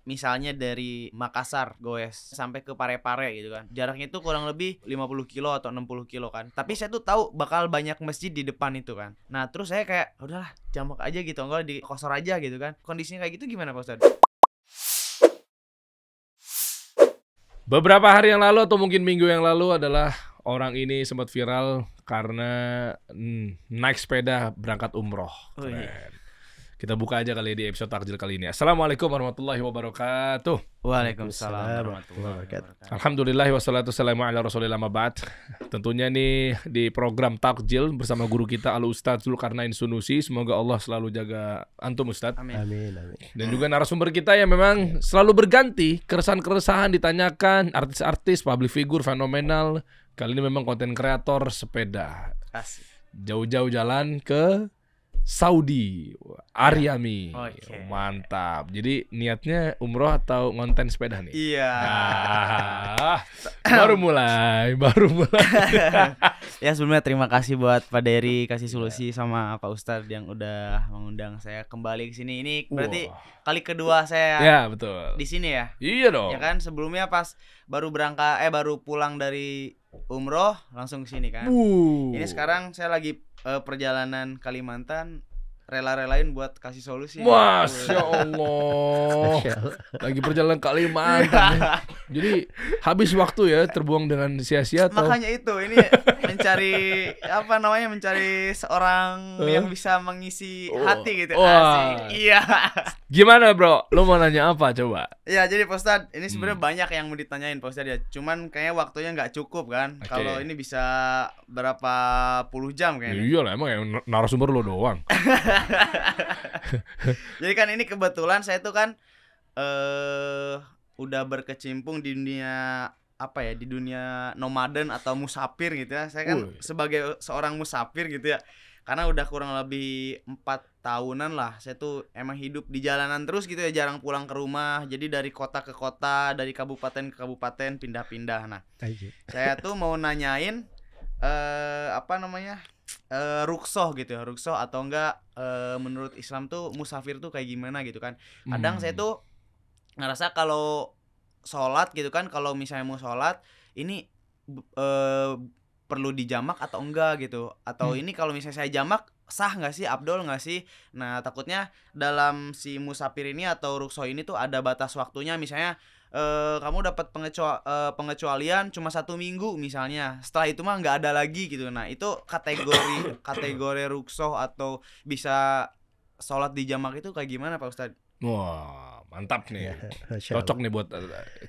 misalnya dari Makassar goes sampai ke Parepare gitu kan. Jaraknya itu kurang lebih 50 kilo atau 60 kilo kan. Tapi saya tuh tahu bakal banyak masjid di depan itu kan. Nah, terus saya kayak udahlah, jamak aja gitu, enggak di kosor aja gitu kan. Kondisinya kayak gitu gimana Pak Ustadz? Beberapa hari yang lalu atau mungkin minggu yang lalu adalah orang ini sempat viral karena naik sepeda berangkat umroh. Oh, iya. Keren. Kita buka aja kali di episode takjil kali ini. Assalamualaikum warahmatullahi wabarakatuh. Waalaikumsalam warahmatullahi wabarakatuh. Alhamdulillah wassalatu wassalamu ala rasulillah ma ba'd. Tentunya nih di program takjil bersama guru kita Al Ustadz Zulkarnain Sunusi. Semoga Allah selalu jaga antum Ustadz. Amin. Amin, amin. Dan juga narasumber kita yang memang selalu berganti, keresahan-keresahan ditanyakan, artis-artis, public figure fenomenal. Kali ini memang konten kreator sepeda. Asik. Jauh-jauh jalan ke Saudi, Aryami. Oke. Mantap. Jadi niatnya umroh atau ngonten sepeda nih? Iya. Nah, baru mulai. Ya sebelumnya terima kasih buat Pak Dery kasih solusi sama Pak Ustadz yang udah mengundang saya kembali ke sini. Ini berarti kali kedua saya Ya, betul. di sini ya. Iya dong. Ya kan sebelumnya pas baru pulang dari umroh langsung ke sini kan. Ini sekarang saya lagi perjalanan Kalimantan, rela-relain buat kasih solusi. Masya Allah. Lagi perjalanan Kalimantan. Jadi habis waktu ya terbuang dengan sia-sia atau? Makanya itu ini mencari seorang yang bisa mengisi hati gitu. Asik. Iya. Gimana bro? Lo mau nanya apa coba? Ya jadi Pak Ustadz, ini sebenarnya banyak yang mau ditanyain Pak Ustadz ya. Cuman kayaknya waktunya nggak cukup kan. Oke. Kalau ini bisa berapa puluh jam kayaknya. Iya lah, emang yang narasumber lo doang. Jadi kan ini kebetulan saya tuh kan udah berkecimpung di dunia di dunia nomaden atau musafir gitu ya. Saya kan sebagai seorang musafir gitu ya. Karena udah kurang lebih 4 tahunan lah saya tuh emang hidup di jalanan terus gitu ya, jarang pulang ke rumah. Jadi dari kota ke kota, dari kabupaten ke kabupaten pindah-pindah. Nah, saya tuh mau nanyain ruksoh gitu ya, ruksoh atau enggak menurut Islam tuh musafir tuh kayak gimana gitu kan. Kadang saya tuh ngerasa kalau sholat gitu kan, kalau misalnya mau sholat ini perlu dijamak atau enggak gitu, atau ini kalau misalnya saya jamak sah nggak sih, abdol nggak sih. Nah takutnya dalam si musafir ini atau ruksoh ini tuh ada batas waktunya, misalnya kamu dapat pengecualian cuma 1 minggu misalnya, setelah itu mah nggak ada lagi gitu. Nah itu kategori ruksoh atau bisa sholat di jamak itu kayak gimana Pak Ustadz? Wah, mantap nih. Cocok nih buat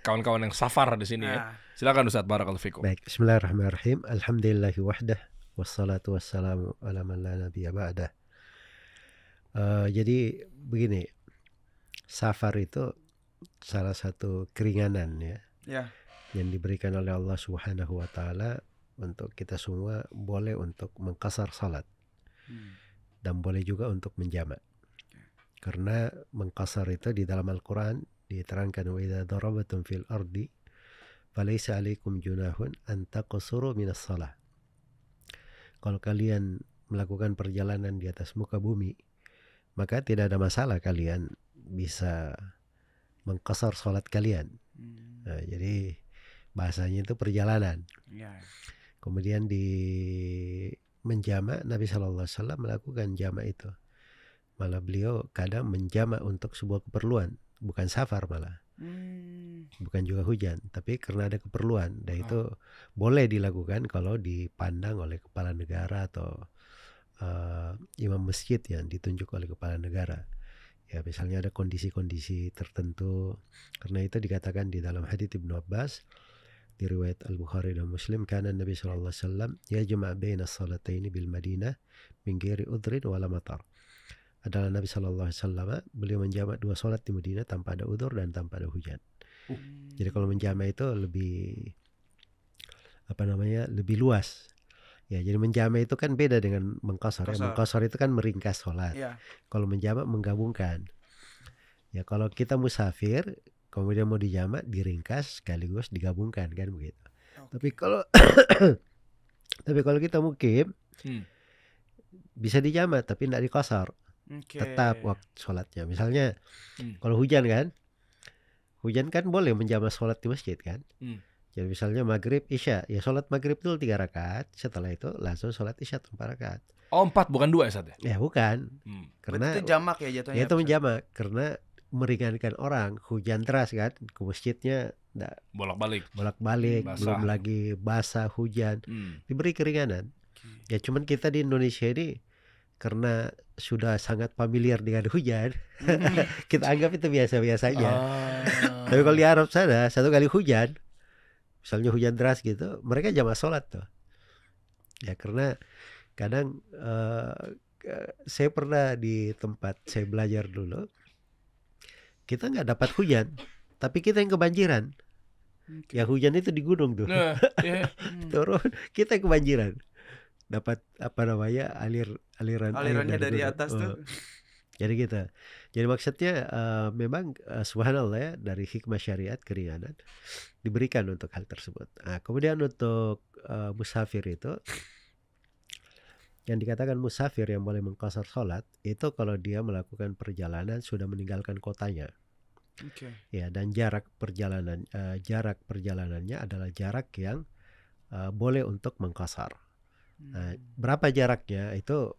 kawan-kawan yang safar di sini ya. Silakan Ustadz, barakallahu fikum. Baik, bismillahirrahmanirrahim. Alhamdulillahi wahdah wassalatu wassalamu ala man la nabiyya ba'dah. Jadi begini, safar itu salah satu keringanan ya, yang diberikan oleh Allah Subhanahu wa taala untuk kita semua. Boleh untuk mengqasar salat dan boleh juga untuk menjamak. Karena mengqasar itu di dalam Al-Quran diterangkan, wa idza darabatum fil ardi falaysa alaikum junahun an taqsuru minas shalah. Kalau kalian melakukan perjalanan di atas muka bumi, maka tidak ada masalah kalian bisa mengqasar salat kalian. Nah, jadi bahasanya itu perjalanan. Kemudian di menjamak, Nabi SAW melakukan jamak itu. Malah beliau kadang menjamak untuk sebuah keperluan, bukan safar malah. Bukan juga hujan, tapi karena ada keperluan. Dan itu boleh dilakukan kalau dipandang oleh kepala negara atau imam masjid yang ditunjuk oleh kepala negara. Ya, misalnya ada kondisi-kondisi tertentu. Karena itu dikatakan di dalam hadits Ibnu Abbas di riwayat Al-Bukhari dan Muslim, kana Nabi sallallahu alaihi wasallam yajma' baina as-salataini bil Madinah min ghairi udhrin wala matar. Adalah Nabi sallallahu alaihi wasallam beliau menjamak 2 salat di Madinah tanpa ada udzur dan tanpa ada hujan. Jadi kalau menjamak itu lebih lebih luas. Ya, jadi menjamak itu kan beda dengan mengqasar. Ya, mengqasar itu kan meringkas salat. Kalau menjamak menggabungkan. Ya, kalau kita musafir kemudian mau dijamak, diringkas sekaligus digabungkan kan begitu. Tapi kalau kita mukim bisa dijamak tapi tidak diqasar. Tetap waktu sholatnya. Misalnya kalau hujan kan, hujan kan boleh menjamah sholat di masjid kan. Jadi misalnya maghrib, isya, ya sholat maghrib dulu 3 rakaat, setelah itu langsung sholat isya 4 rakaat. Oh 4 bukan 2 ya Ustaz? Ya bukan, karena itu jamak ya jatuhnya. Ya itu menjamak, karena meringankan orang. Hujan deras kan, ke masjidnya bolak-balik, belum lagi basah hujan, diberi keringanan. Ya cuman kita di Indonesia ini karena sudah sangat familiar dengan hujan, kita anggap itu biasa-biasa aja. Tapi kalau di Arab sana, satu kali hujan, misalnya hujan deras gitu, mereka jamaah sholat tuh. Ya karena kadang saya pernah di tempat saya belajar dulu, kita nggak dapat hujan, tapi kita yang kebanjiran. Ya hujan itu di gunung tuh, turun, kita yang kebanjiran. Dapat alirannya dari atas tuh. Jadi gitu. Jadi maksudnya memang subhanallah ya, dari hikmah syariat keringanan diberikan untuk hal tersebut. Nah, kemudian untuk musafir itu, yang dikatakan musafir yang boleh mengqashar sholat itu kalau dia melakukan perjalanan sudah meninggalkan kotanya. Ya, dan jarak perjalanannya adalah jarak yang boleh untuk mengqashar. Nah, berapa jaraknya itu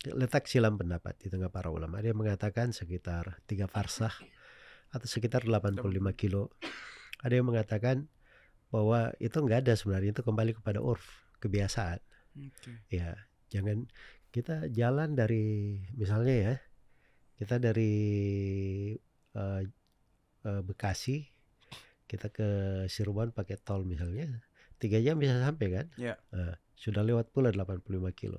letak silam pendapat di tengah para ulama. Ada yang mengatakan sekitar 3 farsah atau sekitar 85 kilo. Ada yang mengatakan bahwa itu enggak ada sebenarnya, itu kembali kepada urf, kebiasaan. Ya, jangan kita jalan dari misalnya ya, kita dari Bekasi kita ke Cirebon pakai tol misalnya 3 jam bisa sampai kan? Sudah lewat pula 85 kilo.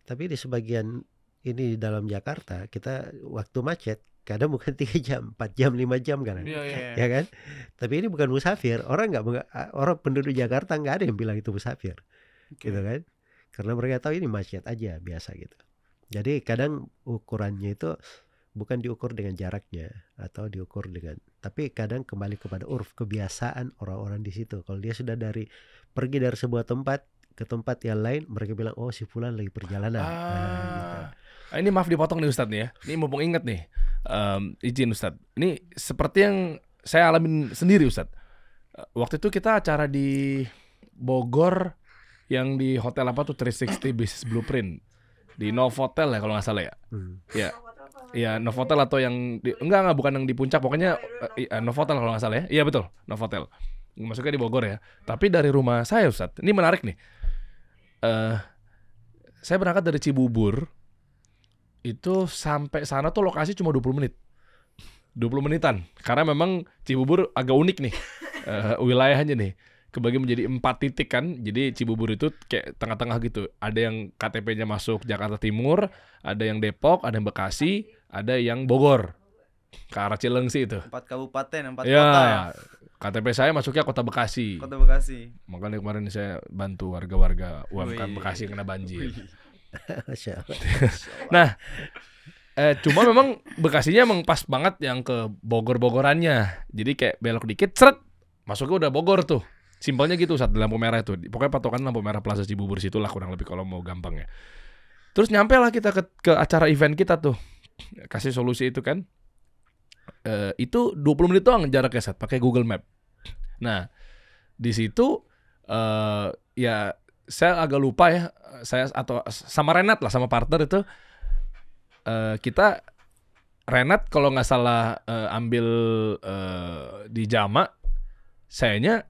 Tapi di sebagian ini di dalam Jakarta kita waktu macet kadang bukan 3 jam, 4 jam, 5 jam kan? Ya kan? Tapi ini bukan musafir. Orang penduduk Jakarta nggak ada yang bilang itu musafir, gitu kan? Karena mereka tahu ini macet aja biasa gitu. Jadi kadang ukurannya itu bukan diukur dengan jaraknya atau diukur dengan, tapi kadang kembali kepada urf, kebiasaan orang-orang di situ. Kalau dia sudah pergi dari sebuah tempat ke tempat yang lain, mereka bilang oh si fulan lagi perjalanan. Gitu. Ini maaf dipotong nih Ustadz nih ya. Ini mumpung inget nih, izin Ustadz. Ini seperti yang saya alamin sendiri Ustadz. Waktu itu kita acara di Bogor yang di hotel apa tuh 360 Business Blueprint di Novotel ya kalau nggak salah ya. Ya Novotel atau yang enggak bukan yang di puncak, pokoknya Novotel kalau nggak salah ya. Iya betul, Novotel. Masuknya di Bogor ya. Tapi dari rumah saya Ustadz, ini menarik nih. Saya berangkat dari Cibubur, itu sampai sana tuh lokasi cuma 20 menit. 20 menitan. Karena memang Cibubur agak unik nih wilayahnya nih. Kebagi menjadi 4 titik kan. Jadi Cibubur itu kayak tengah-tengah gitu. Ada yang KTP-nya masuk Jakarta Timur, ada yang Depok, ada yang Bekasi, ada yang Bogor. Ke arah Cilengsi itu. 4 kabupaten, 4 ya, kota ya. KTP saya masuknya Kota Bekasi. Kota Bekasi. Makanya kemarin saya bantu warga-warga UMKM Bekasi yang kena banjir. Nah, cuma memang Bekasinya emang pas banget yang ke Bogor-Bogorannya. Jadi kayak belok dikit, seret, masuknya udah Bogor tuh. Simpelnya gitu saat lampu merah itu. Pokoknya patokan lampu merah Plaza Cibubur situlah kurang lebih kalau mau gampang ya. Terus nyampe lah kita ke acara event kita tuh. Kasih solusi itu kan. Itu 20 menit doang jaraknya Sat, pakai Google Map. Nah, di situ ya saya agak lupa ya, saya atau sama Renat lah, sama partner itu kita Renat kalau nggak salah ambil di Jamak, sayanya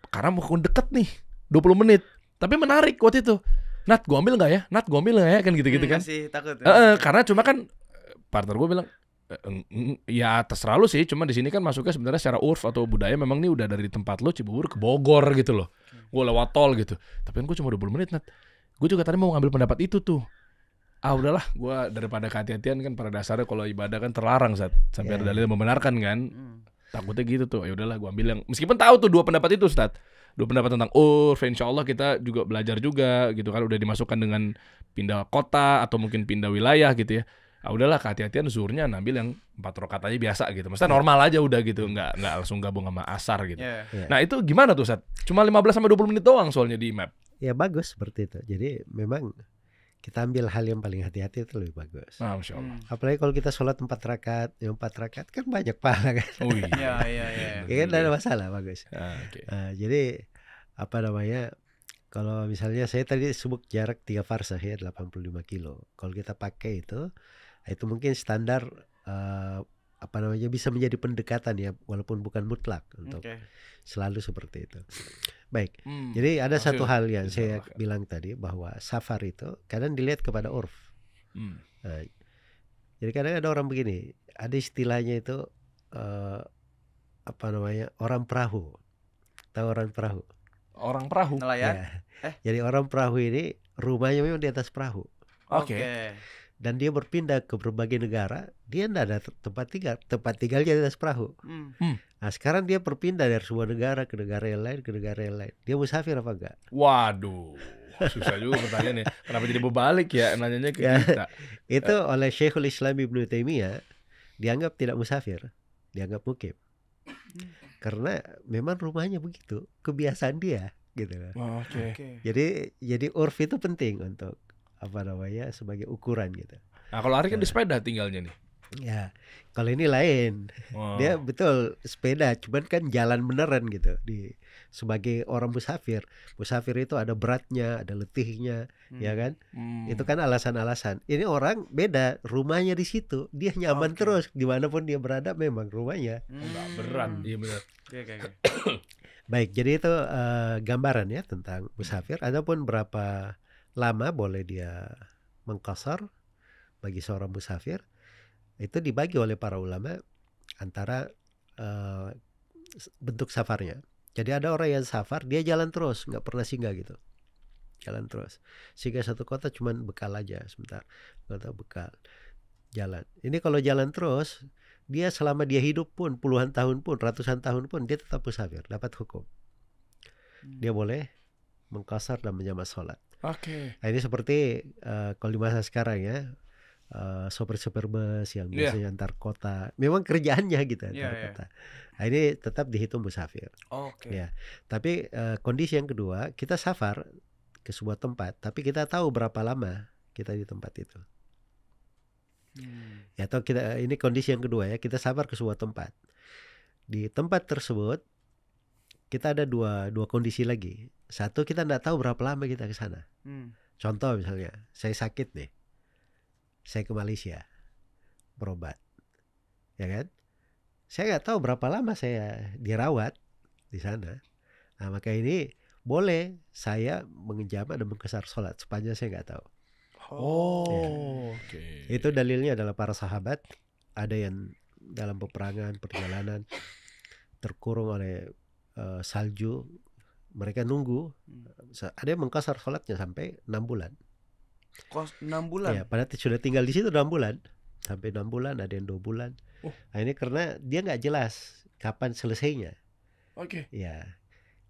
karena mau deket nih 20 menit. Tapi menarik waktu itu. Nat, gua ambil nggak ya? Nat, gua ambil nggak ya? Kan gitu-gitu kan. Masih takut. Karena cuma kan partner gue bilang ya terserah lu sih, cuma di sini kan masuknya sebenarnya secara urf atau budaya memang nih udah dari tempat lu Cibubur ke Bogor gitu loh. Gue lewat tol gitu. Tapi kan gue cuma 20 menit, Nat. Gue juga tadi mau ngambil pendapat itu tuh. Udahlah, gue daripada kehati-hatian kan pada dasarnya kalau ibadah kan terlarang sampai ada dalil membenarkan kan. Takutnya gitu tuh. Ya udahlah, gue ambil yang meskipun tahu tuh 2 pendapat itu, Ustaz. 2 pendapat tentang urf, insyaallah kita juga belajar juga gitu kan, udah dimasukkan dengan pindah kota atau mungkin pindah wilayah gitu ya. Udahlah kehati-hatian zuhurnya ngambil yang 4 rakaat aja biasa gitu. Maksudnya normal aja udah gitu, enggak langsung gabung sama asar gitu. Nah, itu gimana tuh, Ustaz? Cuma 15 sampai 20 menit doang soalnya di map. Ya bagus seperti itu. Jadi memang kita ambil hal yang paling hati-hati itu lebih bagus. Masya Allah. Apalagi kalau kita sholat 4 rakaat, yang 4 rakaat kan banyak pahala kan. Oh iya. Iya. Ya kan tidak ada masalah, bagus. Okay. Jadi apa namanya? Kalau misalnya saya tadi sebut jarak 3 farsah ya 85 kilo. Kalau kita pakai itu mungkin standar apa namanya bisa menjadi pendekatan ya, walaupun bukan mutlak untuk selalu seperti itu. Baik. Jadi ada satu hal yang saya bilang tadi bahwa safar itu kadang dilihat kepada urf. Nah, jadi kadang ada orang begini, ada istilahnya itu apa namanya orang perahu. Tahu orang perahu? Orang perahu. Nelayan. Ya. Jadi orang perahu ini rumahnya memang di atas perahu. Oke. Dan dia berpindah ke berbagai negara, dia tidak ada tempat tinggalnya di atas perahu. Nah sekarang dia berpindah dari sebuah negara ke negara yang lain, dia musafir apa enggak? Waduh, susah juga pertanyaannya. Kenapa jadi berbalik ya nanyanya ke kita? Itu oleh Syekhul Islam Ibnu Taimiyah dianggap tidak musafir, dianggap mukim. Karena memang rumahnya begitu, kebiasaan dia gitu. Oke. Jadi urf itu penting untuk apa namanya sebagai ukuran gitu. Nah kalau Ari kan di sepeda tinggalnya nih. Ya kalau ini lain, dia betul sepeda, cuman kan jalan beneran gitu. Sebagai orang musafir itu ada beratnya, ada letihnya, ya kan? Itu kan alasan-alasan. Ini orang beda, rumahnya di situ, dia nyaman terus dimanapun dia berada, memang rumahnya. Enggak berat, iya benar. Baik, jadi itu gambaran ya tentang musafir. Adapun berapa lama boleh dia mengqasar bagi seorang musafir, itu dibagi oleh para ulama antara bentuk safarnya. Jadi ada orang yang safar, dia jalan terus, nggak pernah singgah gitu, jalan terus. Singgah satu kota cuman bekal aja sebentar, kota bekal, jalan. Ini kalau jalan terus, dia selama dia hidup pun puluhan tahun pun, ratusan tahun pun, dia tetap musafir, dapat hukum. Dia boleh mengqasar dan menjamak sholat. Nah, ini seperti kalau di masa sekarang ya, sopir-sopir bus yang biasanya antar kota, memang kerjaannya gitu antar kota. Nah, ini tetap dihitung musafir. Ya, tapi kondisi yang kedua, kita safar ke sebuah tempat, tapi kita tahu berapa lama kita di tempat itu. Ya, atau kita, ini kondisi yang kedua ya, kita safar ke sebuah tempat. Di tempat tersebut kita ada dua kondisi lagi. Satu, kita tidak tahu berapa lama kita ke sana. Contoh misalnya, saya sakit nih, saya ke Malaysia berobat, ya kan? Saya nggak tahu berapa lama saya dirawat di sana. Nah, maka ini boleh saya menjama dan mengqasar sholat sepanjang saya nggak tahu. Itu dalilnya adalah para sahabat, ada yang dalam peperangan, perjalanan terkurung oleh salju, mereka nunggu, ada yang mengqasar sholatnya sampai 6 bulan. 6 bulan? Ya, padahal sudah tinggal di situ 6 bulan, sampai 6 bulan, ada yang 2 bulan. Nah, ini karena dia nggak jelas kapan selesainya. Ya,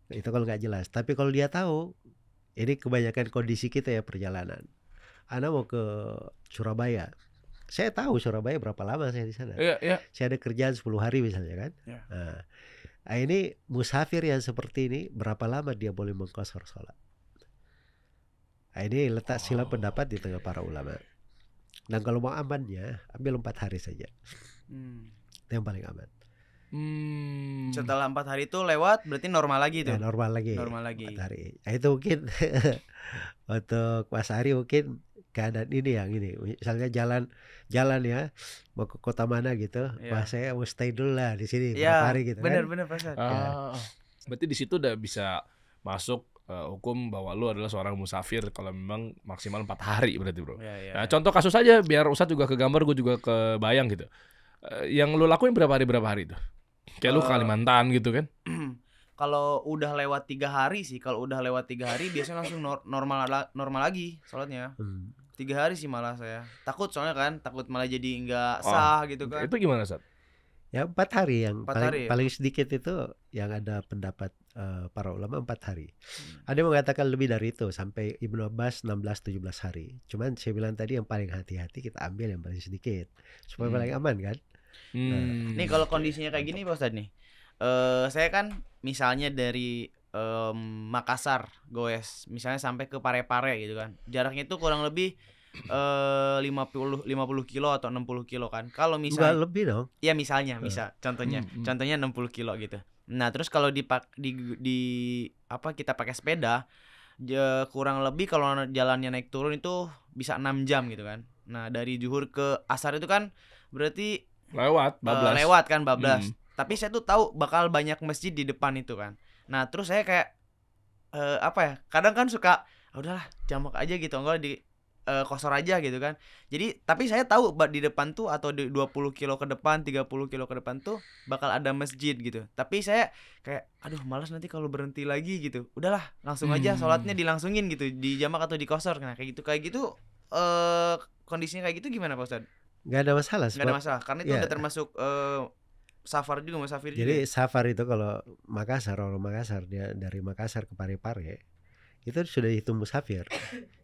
itu kalau nggak jelas. Tapi kalau dia tahu, ini kebanyakan kondisi kita ya perjalanan. Ana mau ke Surabaya, saya tahu Surabaya berapa lama saya di sana. Saya ada kerjaan 10 hari misalnya kan. Nah, ini musafir yang seperti ini berapa lama dia boleh mengqasar sholat. Nah, ini letak sila pendapat di tengah para ulama. Dan kalau mau amannya, ambil 4 hari saja. Itu yang paling aman. Setelah 4 hari itu lewat, berarti normal lagi tuh. Ya, normal lagi. 4 hari. Nah, itu mungkin untuk Mas Ari mungkin keadaan ini yang ini. Misalnya jalan ya, mau ke kota mana gitu. Wah, saya mau stay dulu lah di sini berapa hari gitu. Bener kan? Berarti di situ udah bisa masuk hukum bahwa lu adalah seorang musafir kalau memang maksimal 4 hari berarti, bro. Nah, contoh kasus aja biar Ustadz juga kegambar, gue juga kebayang gitu. Yang lu lakuin berapa hari itu? Kayak lu Kalimantan gitu kan? Kalau udah lewat 3 hari sih, biasanya langsung normal lagi sholatnya. 3 hari sih malah saya. Takut soalnya kan, takut malah jadi nggak sah gitu kan. Itu gimana, Ustadz? Ya 4 hari yang paling sedikit itu yang ada pendapat para ulama 4 hari. Ada yang mengatakan lebih dari itu sampai Ibnu Abbas 16-17 hari. Cuman saya bilang tadi yang paling hati-hati kita ambil yang paling sedikit supaya paling aman kan. Nih kalau kondisinya kayak gini Pak Ustadz nih, saya kan misalnya dari Makassar goes misalnya sampai ke Parepare gitu kan. Jaraknya itu kurang lebih 50 kilo atau 60 kilo kan. Kalau misalnya Enggak lebih dong. ya misalnya contohnya 60 kilo gitu. Nah, terus kalau di apa kita pakai sepeda kurang lebih kalau jalannya naik turun itu bisa 6 jam gitu kan. Nah, dari Zuhur ke Asar itu kan berarti lewat bablas. Tapi saya tuh tahu bakal banyak masjid di depan itu kan. Nah, terus saya kayak apa ya? Kadang kan suka udahlah jamak aja gitu, enggak di kosor aja gitu kan. Jadi tapi saya tahu di depan tuh atau di 20 kilo ke depan, 30 kilo ke depan tuh bakal ada masjid gitu. Tapi saya kayak aduh malas nanti kalau berhenti lagi gitu. Udahlah, langsung aja sholatnya dilangsungin gitu, di jamak atau di kosor. Nah, kayak gitu kondisinya kayak gitu gimana Pak Ustad? Nggak ada masalah. Nggak ada masalah karena itu udah termasuk safar juga, musafir juga. Jadi safar itu kalau orang Makassar dia dari Makassar ke Parepare itu sudah dihitung musafir.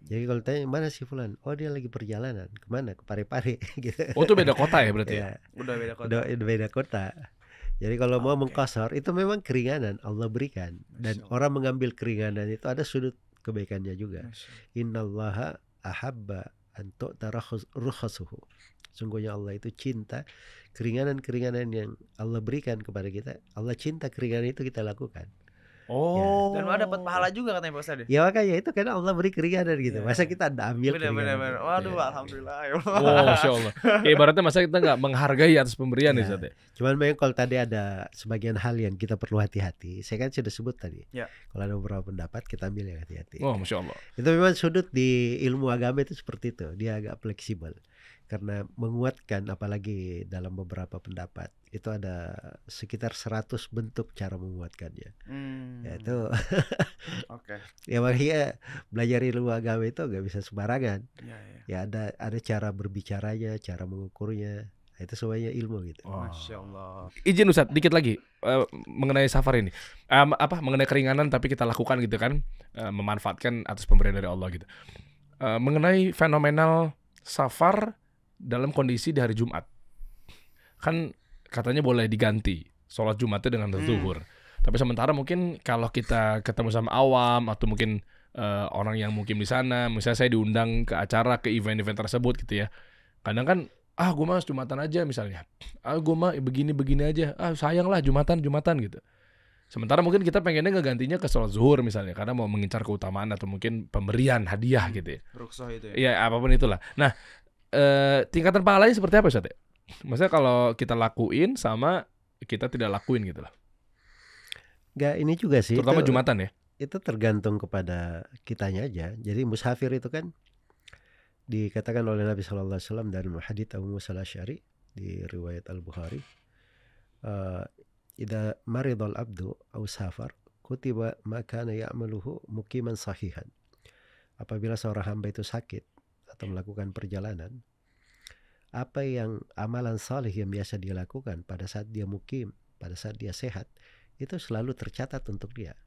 Jadi kalau tanya mana si fulan, oh dia lagi perjalanan kemana, ke Parepare gitu. Oh itu beda kota ya berarti ya? Udah beda kota. Udah beda kota. Jadi kalau mau mengkosor itu memang keringanan Allah berikan, dan orang mengambil keringanan itu ada sudut kebaikannya juga. Innallaha ahabba an tu'tara rukhasuhu. Sungguhnya Allah itu cinta keringanan-keringanan yang Allah berikan kepada kita. Allah cinta keringanan itu kita lakukan. Oh. Dan dapat pahala juga katanya Pak Ustad. Ya makanya itu kan Allah beri keringanan gitu. Masa kita anda ambil keringanan? Bener. Waduh, alhamdulillah. Oh, Masya Allah. Ibaratnya masa kita nggak menghargai atas pemberian ya. Cuman memang kalau tadi ada sebagian hal yang kita perlu hati-hati. Saya kan sudah sebut tadi. Ya. Kalau ada beberapa pendapat kita ambil yang hati-hati. Oh, Masya Allah. Itu memang sudut di ilmu agama itu seperti itu. Dia agak fleksibel. Karena menguatkan, apalagi dalam beberapa pendapat itu ada sekitar 100 bentuk cara menguatkannya. Yaitu Oke. Ya makanya belajar ilmu agama itu gak bisa sembarangan. Ya ada cara berbicaranya, cara mengukurnya. Itu semuanya ilmu gitu. Masya Allah. Izin Ustaz dikit lagi mengenai safar ini. Mengenai keringanan tapi kita lakukan gitu kan, memanfaatkan atas pemberian dari Allah gitu. Mengenai fenomenal safar dalam kondisi di hari Jumat. Kan katanya boleh diganti sholat Jumatnya dengan zuhur. Tapi sementara mungkin kalau kita ketemu sama awam atau mungkin orang yang mungkin di sana, misalnya saya diundang ke acara, ke event-event tersebut gitu ya. Kadang kan gue mah Jumatan aja misalnya. Gue mah begini-begini aja. Sayang lah Jumatan gitu. Sementara mungkin kita pengennya ngegantinya ke sholat zuhur misalnya, karena mau mengincar keutamaan atau mungkin pemberian hadiah gitu ya. Rukhsah itu ya. Iya, apapun itulah. Nah, tingkatan pahalanya seperti apa Ustaz? Maksudnya kalau kita lakuin sama kita tidak lakuin gitu lah. Enggak, ini juga sih. Terutama Jumatan ya. Itu tergantung kepada kitanya aja. Jadi musafir itu kan dikatakan oleh Nabi SAW dalam hadits Abu Musa al-Asy'ari di riwayat Al-Bukhari, idza maridal abdu aw safar kutiba ma kana ya'maluhu muqiman sahihan. Apabila seorang hamba itu sakit atau melakukan perjalanan, apa yang amalan saleh yang biasa dia lakukan pada saat dia mukim, pada saat dia sehat, itu selalu tercatat untuk dia,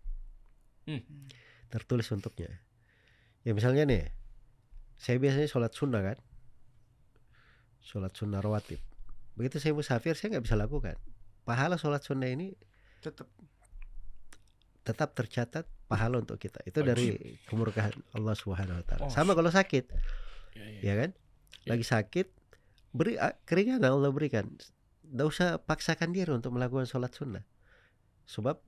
tertulis untuknya. Ya misalnya nih, saya biasanya sholat sunnah kan, sholat sunnah rawatib. Begitu saya musafir, saya nggak bisa lakukan. Pahala sholat sunnah ini tetap tercatat pahala untuk kita. Itu dari kemurkaan Allah Subhanahu Wa Taala. Sama kalau sakit, ya kan? Lagi sakit, beri keringanan Allah berikan. Nggak usah paksakan diri untuk melakukan sholat sunnah. Sebab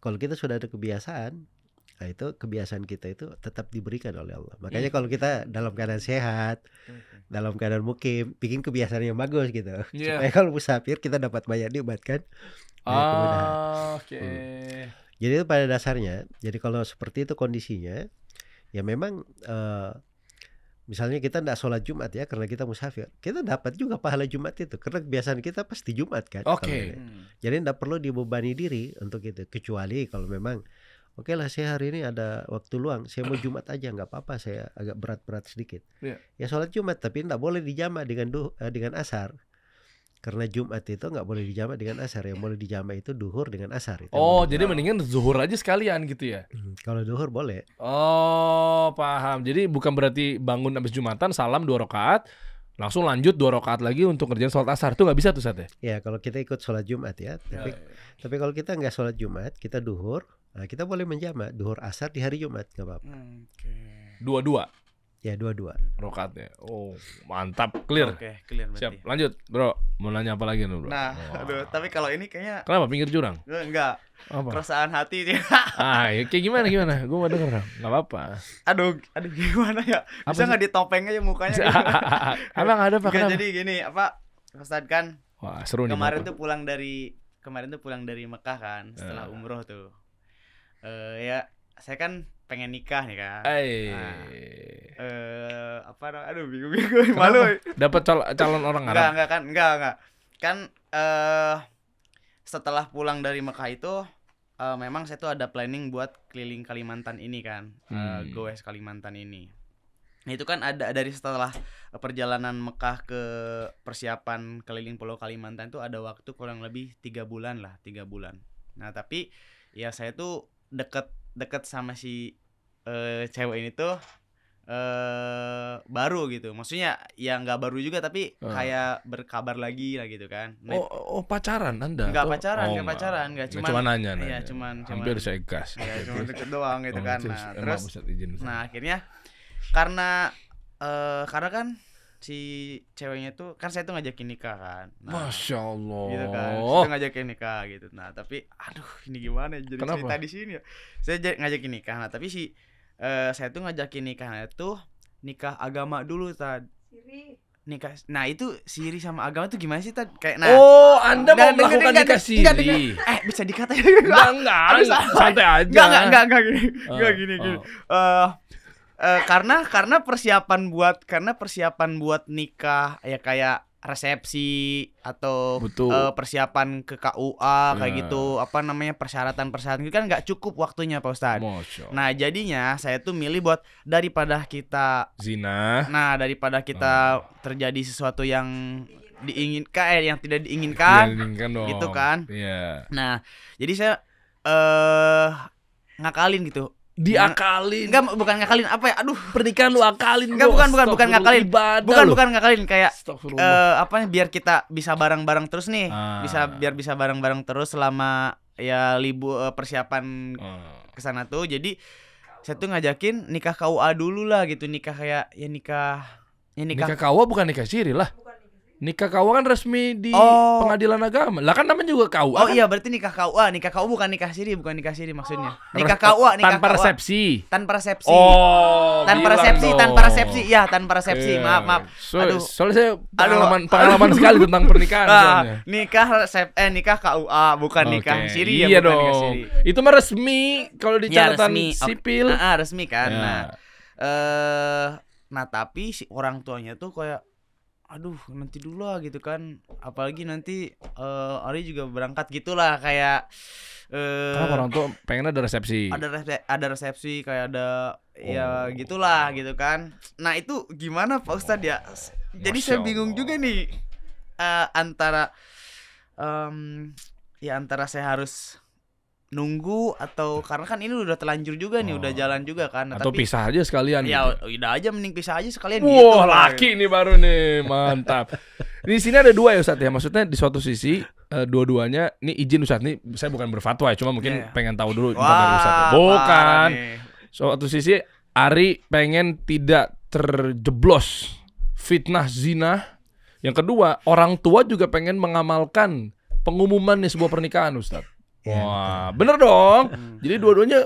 kalau kita sudah ada kebiasaan, nah itu kebiasaan kita itu tetap diberikan oleh Allah. Makanya kalau kita dalam keadaan sehat, dalam keadaan mukim, bikin kebiasaan yang bagus gitu. Supaya kalau musafir kita dapat banyak nikmat kan. Jadi itu pada dasarnya. Jadi kalau seperti itu kondisinya, ya memang misalnya kita tidak sholat Jumat ya karena kita musafir, kita dapat juga pahala Jumat itu karena kebiasaan kita pasti Jumat kan. Jadi tidak perlu dibebani diri untuk itu, kecuali kalau memang oke lah saya hari ini ada waktu luang, saya mau Jumat aja, nggak apa-apa, saya agak berat-berat sedikit. Ya sholat Jumat, tapi tidak boleh dijamak dengan asar. Karena Jumat itu nggak boleh dijamak dengan asar, yang boleh dijamak itu duhur dengan asar. Itu jadi mendingan zuhur aja sekalian gitu ya? Kalau duhur boleh. Oh, paham. Jadi bukan berarti bangun habis Jumatan, salam 2 rakaat, langsung lanjut 2 rakaat lagi untuk ngerjain sholat asar. Itu nggak bisa tuh Ustaz ya? Ya kalau kita ikut sholat Jumat ya. Tapi kalau kita nggak sholat Jumat, kita duhur, Nah, kita boleh menjamak duhur asar di hari Jumat, nggak apa-apa. Dua-dua. Ya, dua-dua. Rokatnya. Oh, mantap, clear. Oke, clear berarti. Siap, lanjut, Bro. Mau nanya apa lagi nih, Bro? Nah, aduh, tapi kalau ini kayaknya Kenapa pinggir jurang? enggak. Apa? Keresahan hati sih. Ya, kayak gimana? Gue mau denger. Enggak apa-apa. Aduh gimana ya? Bisa nggak ditopeng aja mukanya? Abang ada apa? Nggak, jadi gini, apa? Ustadz kan Wah, seru nih. kemarin tuh pulang dari Mekah kan, setelah umroh tuh. Ya, saya kan pengen nikah nih kan. Aduh bingung malu. Dapat calon orang Arab? Enggak. Kan setelah pulang dari Mekah itu memang saya tuh ada planning buat keliling Kalimantan ini kan. Goes Kalimantan ini. Nah, itu kan ada dari setelah perjalanan Mekah ke persiapan keliling Pulau Kalimantan itu ada waktu kurang lebih 3 bulan. Nah, tapi ya saya tuh deket sama si cewek ini tuh baru gitu. Maksudnya ya nggak baru juga tapi kayak berkabar lagi lah gitu kan. Nah, pacaran Anda? Nggak pacaran, nggak cuma nanya. Iya, cuman hampir saya gas. Ya, cuma deket doang gitu kan. Nah, terus izin. Nah, akhirnya karena kan si ceweknya tuh kan saya tuh ngajakin nikah kan. Nah, Masya Allah. Gitu kan. Saya ngajakin nikah gitu. Nah, tapi aduh ini gimana jadi Kenapa? cerita di sini ya. Saya ngajakin nikah. Nah, tapi saya tuh ngajakin nikahnya tuh nikah agama dulu Tad. Nikah. Nah, itu siri sama agama tuh gimana sih Tad? Kayak Anda mau melakukan nikah siri? Bisa dikata Enggak. Santai aja. Enggak gini. Karena persiapan buat nikah ya kayak resepsi atau persiapan ke KUA kayak gitu, apa namanya persyaratan itu kan nggak cukup waktunya Pak Ustadz. Nah, jadinya saya tuh milih buat daripada kita zina. Nah, daripada kita terjadi sesuatu yang diinginkan yang tidak diinginkan gitu kan. Nah, jadi saya ngakalin gitu. Diakalin. Enggak, bukan ngakalin, apa ya? Aduh, pernikahan lu akalin. Enggak, bukan ngakalin. Bukan ngakalin kayak biar kita bisa bareng-bareng terus nih. Biar bisa bareng-bareng terus selama ya persiapan ke sana tuh. Jadi saya tuh ngajakin nikah KUA dulu lah gitu, nikah kayak ya nikah KUA bukan nikah siri lah. Nikah KUA kan resmi di pengadilan agama. Lah kan namanya juga KUA. Oh kan? Iya, berarti nikah KUA. Nikah KUA bukan nikah siri maksudnya. Nikah KUA, tanpa resepsi. Tanpa resepsi. Tanpa resepsi. Ya, tanpa resepsi. Maaf. Soalnya saya pengalaman sekali tentang pernikahan soalnya. Nikah KUA bukan nikah siri ya, bukan nikah siri. Itu mah resmi kalau di catatan sipil. Resmi kan. Nah, tapi si orang tuanya tuh kayak aduh nanti dulu lah gitu kan, apalagi nanti Ari juga berangkat gitulah kayak kenapa orang tua pengen ada resepsi kayak ada ya gitulah gitu kan. Nah, itu gimana Pak Ustadz ya? Jadi saya bingung juga nih antara saya harus nunggu atau karena kan ini udah terlanjur juga nih, udah jalan juga kan. Atau tapi pisah aja sekalian ya gitu. Udah aja mending pisah aja sekalian gitu. Laki nih baru nih, mantap. Di sini ada dua ya Ustadz ya, maksudnya di suatu sisi dua-duanya nih izin Ustadz nih, saya bukan berfatwa ya, cuma mungkin pengen tahu dulu dari Ustadz. Bukan. Suatu sisi Ari pengen tidak terjeblos fitnah zina. Yang kedua, orang tua juga pengen mengamalkan pengumuman nih sebuah pernikahan Ustadz. Wah, bener dong. Jadi dua-duanya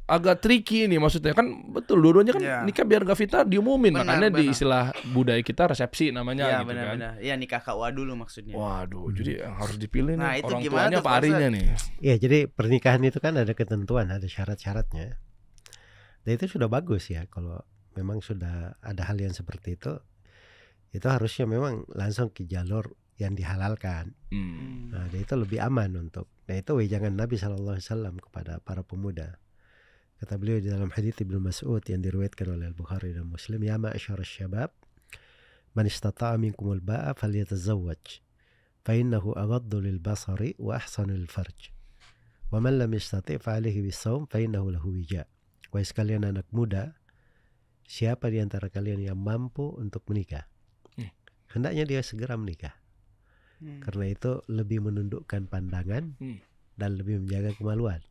agak tricky nih, maksudnya kan betul dua-duanya kan nikah biar gak fitnah diumumin, makanya di istilah budaya kita resepsi namanya gitu kan. Iya, nikah KUA dulu maksudnya. Waduh, jadi harus dipilih nih orang tuanya apa Arinya nih. Iya, jadi pernikahan itu kan ada ketentuan, ada syarat-syaratnya. Dan itu sudah bagus ya, kalau memang sudah ada hal yang seperti itu harusnya memang langsung ke jalur yang dihalalkan. Nah, itu lebih aman untuk. Nah, itu wejangan Nabi SAW kepada para pemuda. Kata beliau di dalam hadits Ibnu Mas'ud yang diriwayatkan oleh Al-Bukhari dan Muslim, ya ma'asyarasy syabab, man istata'a minkumul ba'a falyatazawwaj, fa innahu aghaddu lil basari wa ahsanu lil farj. Wa man lam yastati' fa 'alaihi bis-shaum fa innahu lahu wija'. Wahai sekalian anak muda, siapa di antara kalian yang mampu untuk menikah, hendaknya dia segera menikah. Karena itu lebih menundukkan pandangan dan lebih menjaga kemaluan.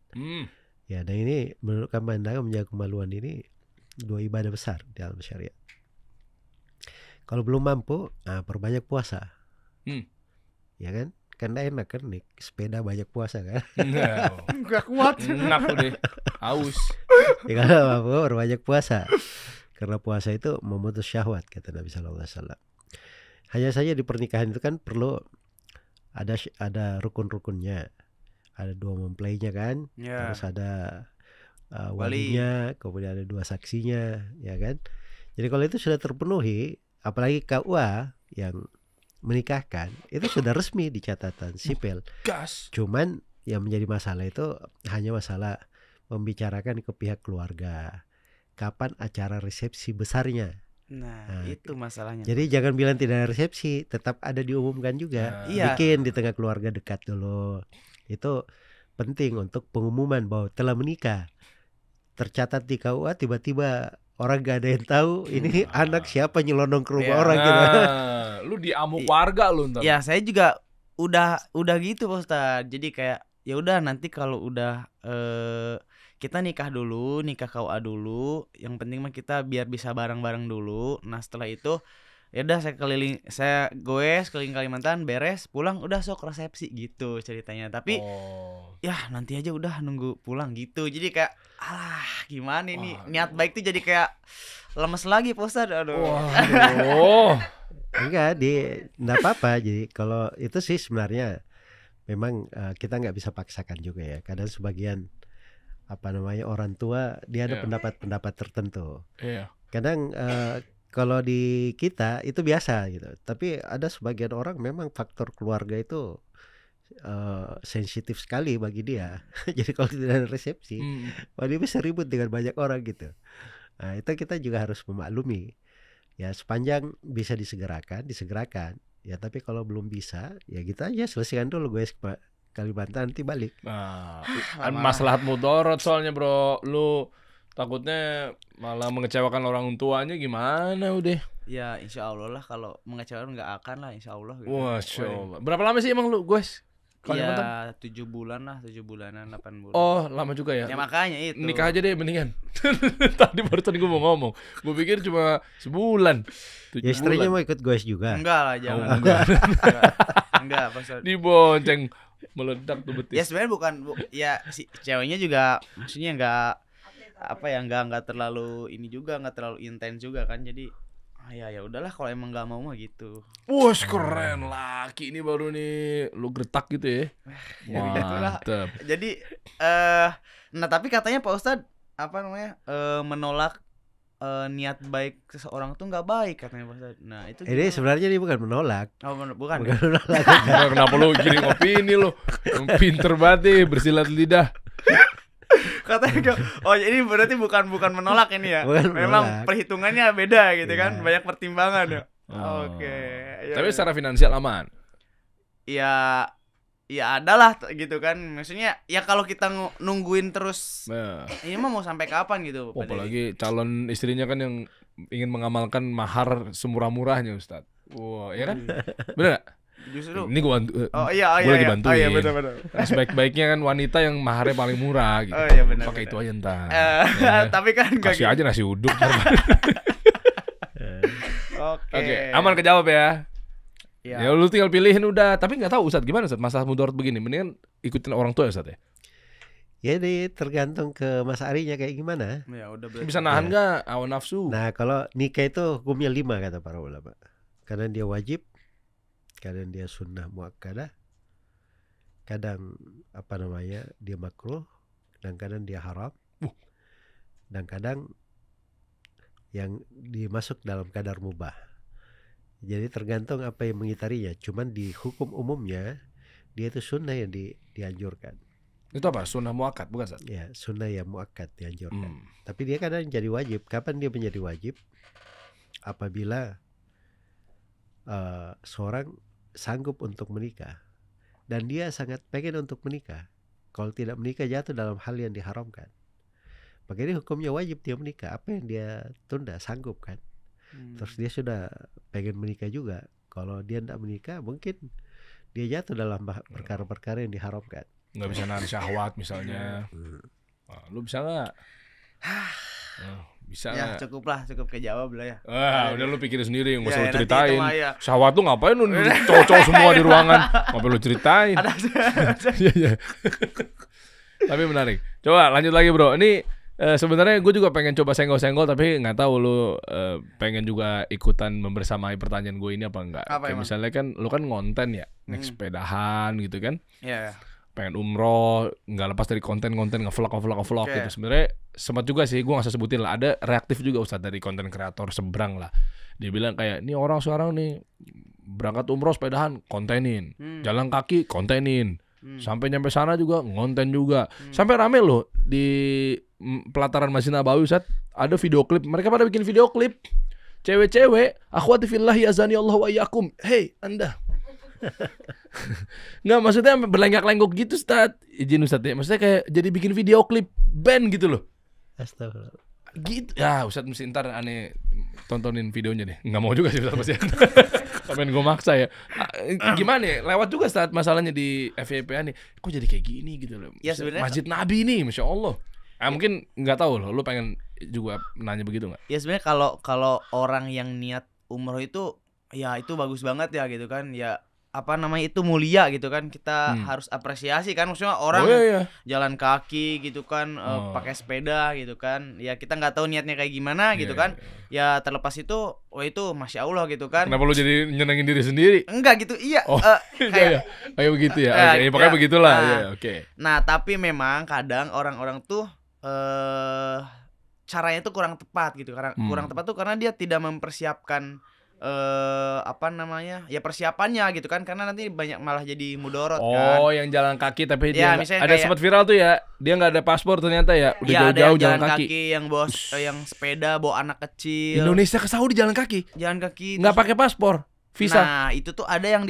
Ya, dan ini menurut pandangan menjaga kemaluan ini 2 ibadah besar dalam syariat. Kalau belum mampu, perbanyak puasa. Ya kan? Karena enak kan nih sepeda banyak puasa kan. Enggak kuat. Enak udah. Aus. Ya kalau mampu perbanyak puasa. Karena puasa itu memutus syahwat kata Nabi sallallahu alaihi wasallam. Hanya saja di pernikahan itu kan perlu ada rukun-rukunnya. Ada 2 mempelainya kan. Terus ada walinya, kemudian ada 2 saksinya, ya kan. Jadi kalau itu sudah terpenuhi, apalagi KUA yang menikahkan, itu sudah resmi di catatan sipil. Cuman yang menjadi masalah itu hanya masalah membicarakan ke pihak keluarga kapan acara resepsi besarnya. Nah, itu masalahnya. Jadi jangan bilang tidak ada resepsi, tetap ada diumumkan juga. Bikin di tengah keluarga dekat dulu. Itu penting untuk pengumuman bahwa telah menikah. Tercatat di KUA, tiba-tiba orang gak ada yang tahu ini anak siapa nyelonong ke rumah orang gitu. Lu diamuk warga lu ntar. Ya, saya juga udah gitu Pak Ustadz. Jadi kayak ya udah nanti kalau udah kita nikah dulu, nikah KUA dulu. Yang penting mah kita biar bisa bareng-bareng dulu. Nah, setelah itu ya udah saya goes keliling Kalimantan, beres, pulang udah sok resepsi gitu ceritanya. Tapi ya nanti aja udah nunggu pulang gitu. Jadi kayak gimana ini niat baik tuh jadi kayak lemes lagi Pak Ustadz. Aduh. Enggak, enggak apa-apa. Jadi kalau itu sih sebenarnya memang kita nggak bisa paksakan juga ya. Kadang sebagian orang tua dia ada pendapat-pendapat tertentu. Kadang kalau di kita itu biasa gitu. Tapi ada sebagian orang memang faktor keluarga itu sensitif sekali bagi dia. Jadi kalau tidak ada resepsi, dia bisa ribut dengan banyak orang gitu. Nah, itu kita juga harus memaklumi. Ya sepanjang bisa disegerakan. Ya tapi kalau belum bisa, ya kita aja selesaikan dulu gue ke Kalimantan nanti balik. Maslahat mudorot soalnya bro. Lu takutnya malah mengecewakan orang tuanya gimana udah? Ya insya Allah lah, kalau mengecewakan nggak akan lah insya Allah gitu. Masya Allah. Berapa lama sih emang lu guys? Ya 7 bulan lah, 7 bulanan, 8 bulan. Oh lama juga ya? Ya makanya itu. Nikah aja deh mendingan. Tadi barusan gue mau ngomong, gue pikir cuma sebulan. Ya istrinya mau ikut goes juga? Enggak lah, jangan. Enggak pas dibonceng meledak tuh betis. Ya sebenarnya ya si ceweknya juga maksudnya enggak terlalu ini juga, enggak terlalu intens juga kan. Jadi ya udahlah kalau emang enggak mau mah gitu. Wah, keren, laki ini baru nih lu gertak gitu ya. Mantap. Jadi nah tapi katanya Pak Ustadz menolak niat baik seseorang tuh nggak baik katanya Pak Ustadz. Nah itu ini sebenarnya dia bukan menolak. Bukan menolak. Kenapa lu gini opini lu? Pinter banget deh, bersilat lidah. Katanya ini berarti bukan menolak ini ya. Memang menolak. Perhitungannya beda gitu kan, banyak pertimbangan ya. Oke. Tapi secara finansial aman. Ya adalah gitu kan. Maksudnya ya kalau kita nungguin terus ini mah mau sampai kapan gitu. Apalagi calon istrinya kan yang ingin mengamalkan mahar semurah-murahnya Ustadz. Wah, ya kan? Bener gak? Justru ini gue lagi bantuin. Oh iya benar. Sebaik-baiknya kan wanita yang maharnya paling murah gitu. Oh iya benar. Pakai itu aja entar. Tapi kan kasih aja nasi uduk. Oke. Aman kejawab ya. Ya lu tinggal pilihin udah. Tapi nggak tahu Ustadz gimana Ustadz masalah mudorot begini. Mendingan ikutin orang tua ya Ustadz ya. Ya ini tergantung ke Mas Arinya kayak gimana. Ya udah bisa nahan nggak hawa nafsu. Nah kalau nikah itu hukumnya 5 kata para ulama. Kadang dia wajib, kadang dia sunnah muakkadah, kadang dia makruh, dan kadang dia haram, dan kadang yang dimasuk dalam kadar mubah. Jadi tergantung apa yang mengitarinya. Cuman di hukum umumnya dia itu sunnah yang dianjurkan. Itu apa? Sunnah muakkad bukan Ustaz? Ya, sunnah yang muakkad dianjurkan. Tapi dia kadang jadi wajib. Kapan dia menjadi wajib? Apabila seorang sanggup untuk menikah dan dia sangat pengen untuk menikah. Kalau tidak menikah jatuh dalam hal yang diharamkan. Makanya hukumnya wajib dia menikah. Apa yang dia tunda sanggup kan? Terus dia sudah pengen menikah juga. Kalau dia tidak menikah mungkin dia jatuh dalam perkara-perkara yang diharamkan. Nggak bisa nahan syahwat misalnya. Lu bisa nggak? Bisa ya nggak? cukup kejawab lah ya. Udah lu pikirin sendiri, nggak usah lu nanti ceritain. itu mah ya. Syahwat tuh ngapain lu cowok-cowok semua di ruangan? Ngapain lu ceritain? Iya. Tapi menarik. Coba lanjut lagi bro. Ini sebenarnya gue juga pengen coba senggol-senggol, tapi nggak tahu lu pengen juga ikutan membersamai pertanyaan gue ini apa enggak. Kayak misalnya kan lu kan ngonten ya, naik sepedahan gitu kan. Iya. Pengen umroh, nggak lepas dari konten-konten ngevlog gitu. Sebenarnya sempat juga sih, gue nggak usah sebutin lah, ada reaktif juga Ustadz dari konten kreator seberang lah. Dia bilang kayak, ini orang sekarang nih berangkat umroh sepedahan, kontenin, jalan kaki kontenin, sampai nyampe sana juga ngonten juga, sampai rame loh di pelataran Masjid Nabawi Ustadz, ada video klip, mereka pada bikin video klip, cewek-cewek, akhwati fillahi azani Allah wa iyyakum, hey anda. Nggak, maksudnya berlenggak-lenggok gitu Ustadz. Izin Ustadz ya, maksudnya kayak jadi bikin video klip band gitu loh. Astagfirullah. Gitu. Ya Ustadz mesti ntar aneh tontonin videonya deh. Nggak mau juga sih Ustadz pasti. Komen gue maksa ya. Gimana ya, lewat juga Ustadz masalahnya di FYP nih. Kok jadi kayak gini gitu loh. Ya, Masjid Nabi nih, Masya Allah. Mungkin nggak tahu loh, lu pengen juga nanya begitu nggak? Ya sebenarnya kalau orang yang niat umroh itu, ya itu bagus banget ya gitu kan. Ya apa namanya, itu mulia gitu kan, kita harus apresiasi kan, maksudnya orang jalan kaki gitu kan, pakai sepeda gitu kan, ya kita nggak tahu niatnya kayak gimana gitu kan, ya terlepas itu, itu masya Allah gitu kan. Kenapa lu jadi nyenengin diri sendiri? Enggak gitu, kayak begitu ya, pokoknya begitulah. Nah tapi memang kadang orang-orang tuh caranya tuh kurang tepat gitu, kurang tepat tuh karena dia tidak mempersiapkan apa namanya, ya persiapannya gitu kan, karena nanti banyak malah jadi mudorot kan. Yang jalan kaki tapi ya, dia ada sempat viral tuh ya, dia nggak ada paspor ternyata ya, udah jauh-jauh jalan kaki. Yang yang sepeda bawa anak kecil. Indonesia ke Saudi jalan kaki nggak pakai paspor, visa. Nah itu tuh ada yang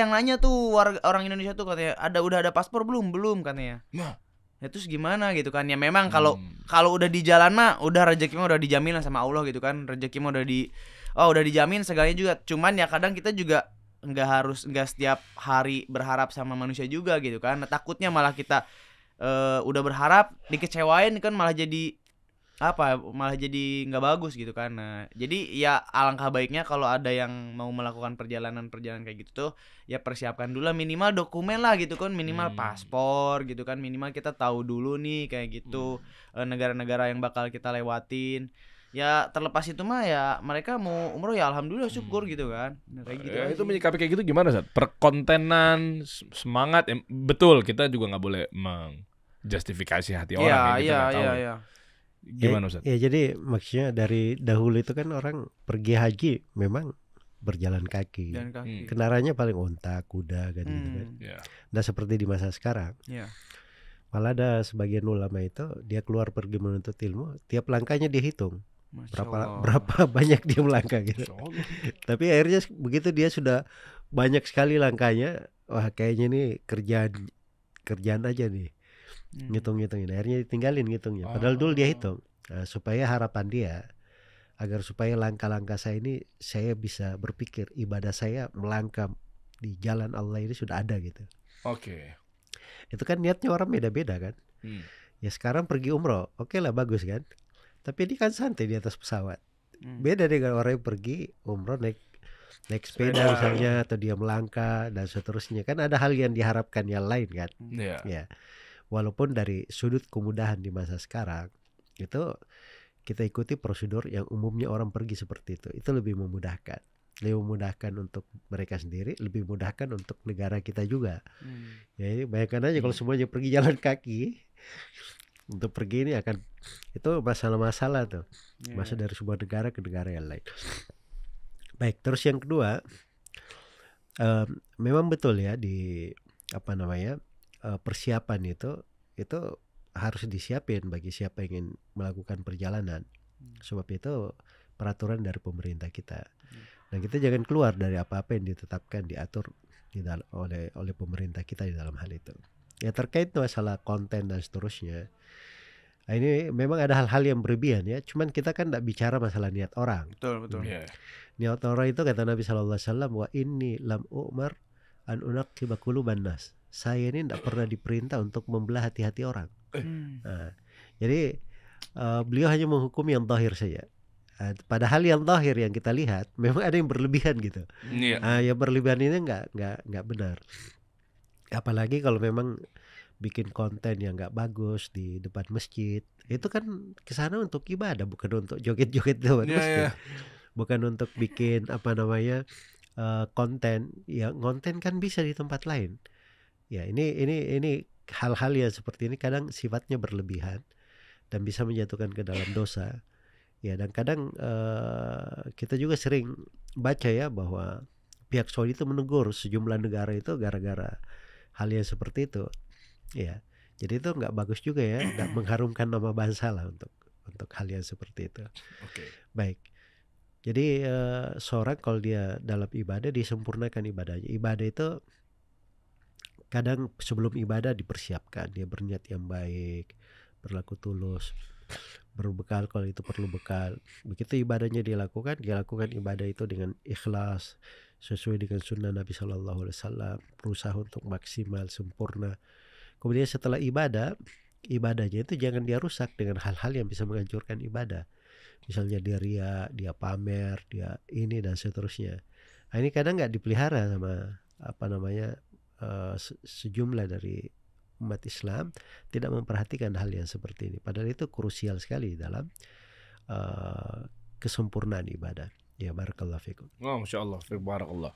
nanya tuh orang Indonesia tuh, katanya udah ada paspor belum katanya. Nah ya terus gimana gitu kan, ya memang kalau udah di jalan mah udah rezeki mah udah dijamin sama Allah gitu kan, rezeki mah udah dijamin segalanya juga. Cuman ya kadang kita juga nggak setiap hari berharap sama manusia juga gitu kan. Nah, takutnya malah kita udah berharap dikecewain kan, malah jadi nggak bagus gitu kan. Nah jadi ya alangkah baiknya kalau ada yang mau melakukan perjalanan kayak gitu tuh, ya persiapkan dulu minimal dokumen lah gitu kan, minimal paspor gitu kan, minimal kita tahu dulu nih kayak gitu negara-negara yang bakal kita lewatin. Ya terlepas itu mah ya mereka mau umroh ya alhamdulillah syukur gitu kan. Nah, kayak gitu itu menyikapi kayak gitu gimana Sat? Perkontenan semangat betul, kita juga nggak boleh menjustifikasi hati orang ya, kita tahu. Gimana Ustaz? Ya jadi maksudnya dari dahulu itu kan orang pergi haji memang berjalan kaki. Kendaraannya paling unta, kuda kan gitu kan. Nah seperti di masa sekarang. Malah ada sebagian ulama itu dia keluar pergi menuntut ilmu, tiap langkahnya dihitung. Berapa banyak dia melangkah gitu. Tapi akhirnya begitu dia sudah banyak sekali langkahnya, wah kayaknya nih kerjaan aja nih. Ngitung-ngitungin, akhirnya ditinggalin ngitungnya. Padahal dulu dia hitung, supaya harapan dia agar supaya langkah-langkah saya ini saya bisa berpikir ibadah saya melangkah di jalan Allah ini sudah ada gitu. Itu kan niatnya orang beda-beda kan. Ya sekarang pergi umroh, oke lah bagus kan. Tapi ini kan santai di atas pesawat. Beda dengan orang yang pergi umroh naik sepeda misalnya, atau dia melangkah dan seterusnya. Kan ada hal yang diharapkan yang lain kan. Ya. Walaupun dari sudut kemudahan di masa sekarang itu kita ikuti prosedur yang umumnya orang pergi seperti itu. Itu lebih memudahkan. Lebih memudahkan untuk mereka sendiri, lebih memudahkan untuk negara kita juga. Ya bayangkan aja kalau semuanya pergi jalan kaki. Untuk pergi ini akan itu masalah-masalah tuh. Masuk dari sebuah negara ke negara yang lain. Baik, terus yang kedua, memang betul ya di persiapan itu harus disiapin bagi siapa yang ingin melakukan perjalanan. Sebab itu peraturan dari pemerintah kita. Nah kita jangan keluar dari apa-apa yang ditetapkan, diatur oleh pemerintah kita di dalam hal itu. Ya terkait masalah konten dan seterusnya. Nah, ini memang ada hal-hal yang berlebihan ya. Cuman kita kan tidak bicara masalah niat orang. Betul. Niat orang itu kata Nabi SAW, wa inni lam u'mar an unaqiba quluban nas. Saya ini tidak pernah diperintah untuk membelah hati-hati orang. Nah, Jadi beliau hanya menghukum yang zahir saja. Padahal yang zahir yang kita lihat memang ada yang berlebihan gitu. Yang berlebihan ini nggak benar. Apalagi kalau memang bikin konten yang nggak bagus di depan masjid, itu kan kesana untuk ibadah, bukan untuk joget-joget di depan masjid. Bukan untuk bikin konten. Ya konten kan bisa di tempat lain. Ya ini hal-hal yang seperti ini kadang sifatnya berlebihan dan bisa menjatuhkan ke dalam dosa. Ya, dan kadang kita juga sering baca ya bahwa pihak Saudi itu menegur sejumlah negara itu gara-gara hal yang seperti itu. Ya, jadi itu nggak bagus juga ya, nggak mengharumkan nama bangsa lah untuk hal yang seperti itu. Baik. Jadi seorang kalau dia dalam ibadah disempurnakan ibadahnya. Ibadah itu kadang sebelum ibadah dipersiapkan, dia berniat yang baik, berlaku tulus, berbekal kalau itu perlu bekal. Begitu ibadahnya dia lakukan ibadah itu dengan ikhlas sesuai dengan sunnah Nabi SAW, berusaha untuk maksimal sempurna. Kemudian setelah ibadahnya itu jangan dia rusak dengan hal-hal yang bisa menghancurkan ibadah. Misalnya dia ria, dia pamer, dia ini dan seterusnya. Nah, ini kadang nggak dipelihara sama sejumlah dari umat Islam, tidak memperhatikan hal yang seperti ini. Padahal itu krusial sekali dalam kesempurnaan ibadah. Ya, barakallahu fikum. Oh, Masya Allah, barakallah.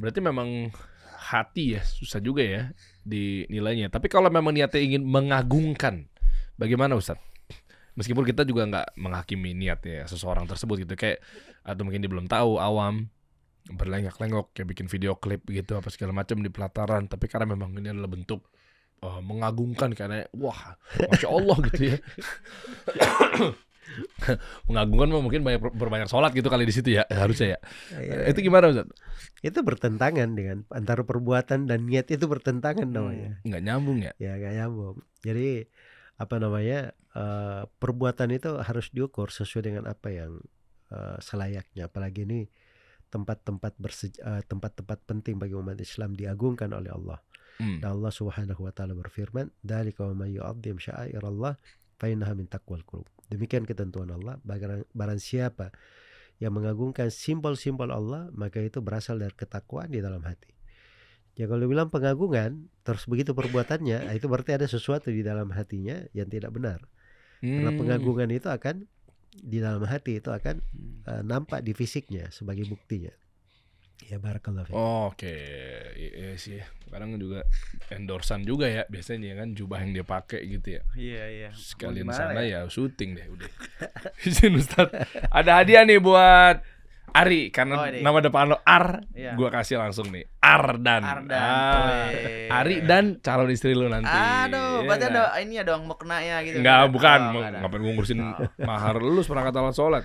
Berarti memang hati ya, susah juga ya dinilainya. Tapi kalau memang niatnya ingin mengagungkan, bagaimana Ustaz? Meskipun kita juga nggak menghakimi niatnya seseorang tersebut gitu, kayak atau mungkin dia belum tahu, awam, berlenggak-lenggok, kayak bikin video klip gitu apa segala macam di pelataran. Tapi karena memang ini adalah bentuk mengagungkan, karena wah, Masya Allah gitu ya. Mengagungkan mungkin berbanyak sholat gitu kali di situ ya, harusnya ya. Itu gimana Ustaz? Itu bertentangan dengan antara perbuatan dan niat, itu bertentangan namanya. Nggak nyambung ya? Ya nggak nyambung. Jadi perbuatan itu harus diukur sesuai dengan apa yang selayaknya. Apalagi ini tempat-tempat penting bagi umat Islam diagungkan oleh Allah. Dan Allah Subhanahu wa taala berfirman, "Dzalika wa may yu'azzim sya'airallah fa innaha min taqwal qulub." Demikian ketentuan Allah, barang siapa yang mengagungkan simbol-simbol Allah, maka itu berasal dari ketakwaan di dalam hati. Ya, kalau bilang pengagungan terus begitu perbuatannya, itu berarti ada sesuatu di dalam hatinya yang tidak benar. Karena pengagungan itu akan di dalam hati, itu akan nampak di fisiknya sebagai buktinya. Ya, barakallahu fiik. Oke, iya sih. Kadang juga endorsan juga ya biasanya kan, jubah yang dia pakai gitu ya. Iya. Sekalian sana ya syuting deh udah. Izin Ustaz. Ada hadiah nih buat Ari, karena nama depan lo Ar, gua kasih langsung nih Ardan. Ari dan calon istri lo nanti. Aduh, berarti ada ini ya dong maknanya gitu. Enggak, bukan. Ngapain gua ngurusin mahar lu seperangkat alat sholat.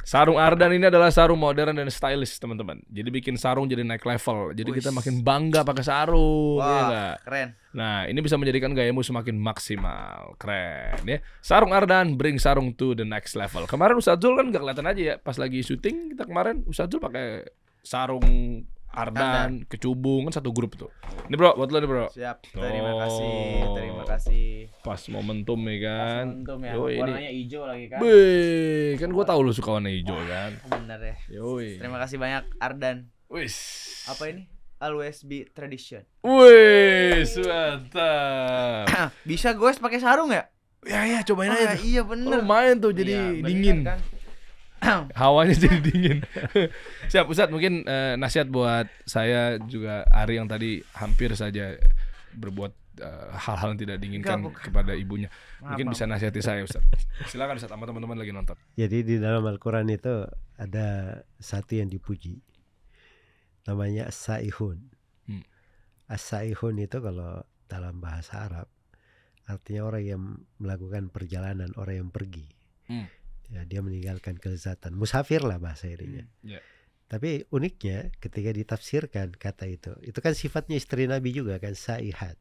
Sarung Ardan ini adalah sarung modern dan stylish, teman-teman. Jadi bikin sarung jadi naik level. Jadi kita makin bangga pakai sarung. Wah, keren. Nah, ini bisa menjadikan gayamu semakin maksimal. Keren ya. Sarung Ardan, bring sarung to the next level. Kemarin Ustaz Zul kan gak kelihatan aja ya. Pas lagi syuting kita kemarin, Ustaz Zul pakai sarung Ardan, kecubung, kan satu grup tuh. Ini bro, buat lo nih bro. Siap, terima kasih. Pas momentum ya kan. Momentum ya, warnanya hijau lagi kan. Beuh, kan gue tahu lo suka warna hijau kan. Bener ya. Yoi. Terima kasih banyak Ardan. Wis. Apa ini? Always be tradition. Wis, mantap. Bisa gue pakai sarung ya? Ya, cobain aja. Iya bener. Lumayan tuh, jadi dingin. Kan? Hawanya jadi dingin. Siap Ustaz, mungkin nasihat buat saya juga Ari yang tadi hampir saja berbuat hal-hal yang tidak diinginkan kepada ibunya. Mungkin bisa nasihati saya Ustaz. Silakan Ustaz, sama teman-teman lagi nonton. Jadi di dalam Al-Quran itu ada satu yang dipuji, namanya as-saihun. As-saihun itu kalau dalam bahasa Arab artinya orang yang melakukan perjalanan, orang yang pergi. Ya, dia meninggalkan kelezatan, musafir lah bahasa ininya. Tapi uniknya ketika ditafsirkan kata itu kan sifatnya istri Nabi juga kan, saihat.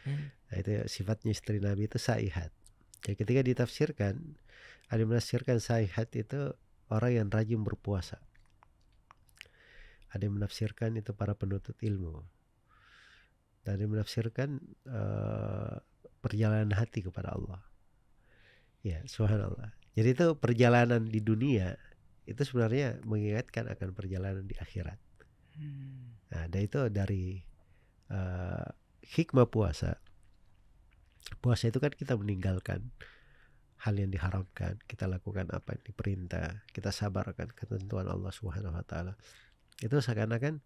Nah, itu sifatnya istri Nabi itu saihat. Jadi ketika ditafsirkan, ada menafsirkan saihat itu orang yang rajin berpuasa. Ada yang menafsirkan itu para penuntut ilmu. Dan ada yang menafsirkan perjalanan hati kepada Allah. Ya, subhanallah. Jadi itu perjalanan di dunia itu sebenarnya mengingatkan akan perjalanan di akhirat. Nah, dan itu dari hikmah puasa. Puasa itu kan kita meninggalkan hal yang diharamkan, kita lakukan apa yang diperintah, kita sabarkan ketentuan Allah Subhanahu wa taala. Itu seakan-akan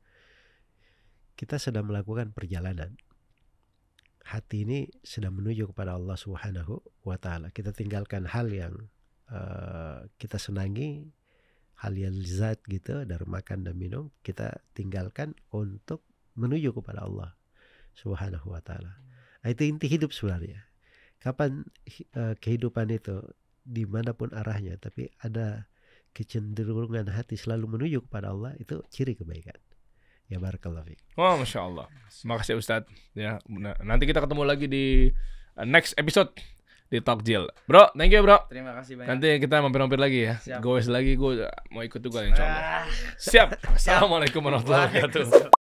kita sedang melakukan perjalanan. Hati ini sedang menuju kepada Allah Subhanahu wa taala. Kita tinggalkan hal yang kita senangi, hal yang lezat gitu dari makan dan minum, kita tinggalkan untuk menuju kepada Allah Subhanahu wa taala. Nah, itu inti hidup sebenarnya. Kapan kehidupan itu dimanapun arahnya, tapi ada kecenderungan hati selalu menuju kepada Allah, itu ciri kebaikan. Ya, barakallahu fiik. Oh, Masya Allah. Makasih Ustadz. Ya, nanti kita ketemu lagi di next episode di Talkjil. Bro, thank you bro. Terima kasih banyak. Nanti kita mampir-mampir lagi ya. Siap. Gue mau ikut juga insya Allah. Siap. Assalamualaikum warahmatullahi wabarakatuh.